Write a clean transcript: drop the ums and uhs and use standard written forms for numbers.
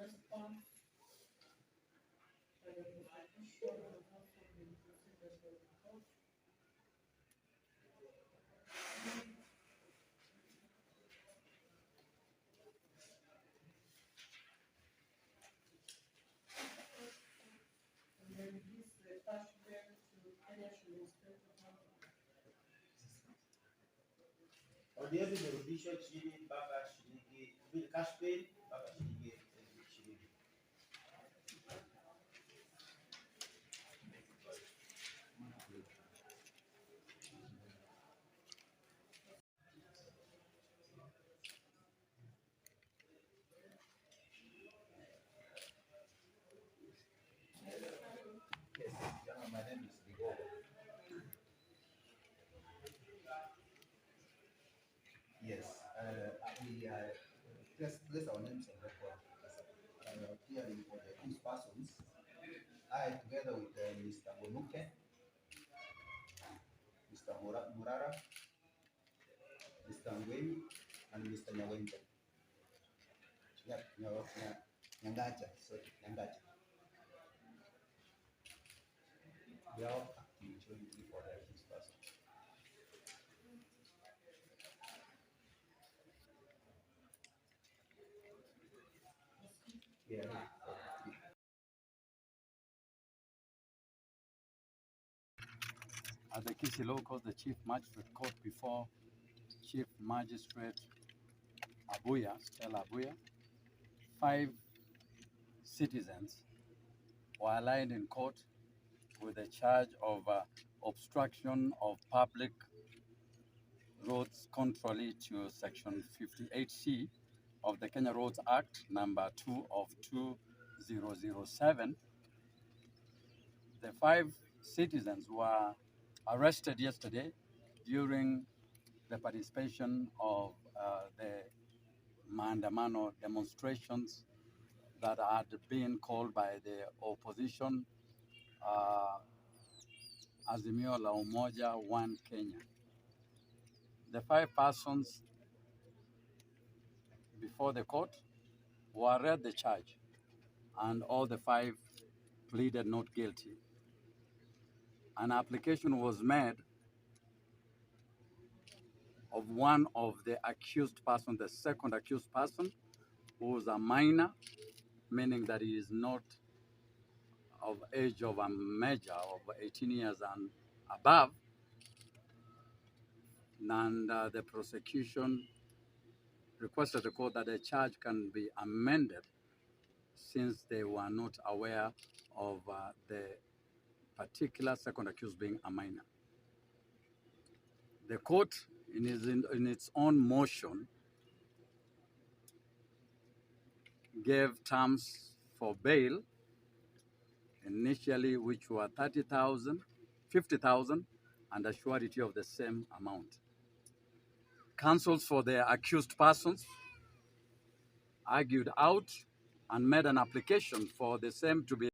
response by the prosecution has also been proceeded by the court. And they reduced the cash bail to Kenya shillings 20,000. Audio imerudishwa chini mpaka shilingi cash bail mpaka shilingi 20,000. My name is Ligo. Yes, we place our names on record appearing for the accused persons. I, together with Mr. Bonuke, Mr. Murara, Mr. Ngweni, and Mr. Nyawente. Nyangacha, sorry, Nyangacha. We are all acting jointly for the accused persons. Yeah. At the Kisi Local, the Chief Magistrate Court before Chief Magistrate Abuya, Stella Abuya, 5 citizens were aligned in court with a charge of obstruction of public roads contrary to Section 58C of the Kenya Roads Act number 2 of 2007. The 5 citizens were arrested yesterday during the participation of the Maandamano demonstrations that had been called by the opposition, Azimio la Umoja One Kenya. The 5 persons before the court were read the charge, and all the 5 pleaded not guilty. An application was made of one of the accused person, the second accused person, who was a minor, meaning that he is not of age of a major of 18 years and above, and the prosecution requested the court that the charge can be amended since they were not aware of the particular second accused being a minor. The court, in its own motion, gave terms for bail initially, which were 30,000, 50,000, and a surety of the same amount. Counsels for the accused persons argued out and made an application for the same to be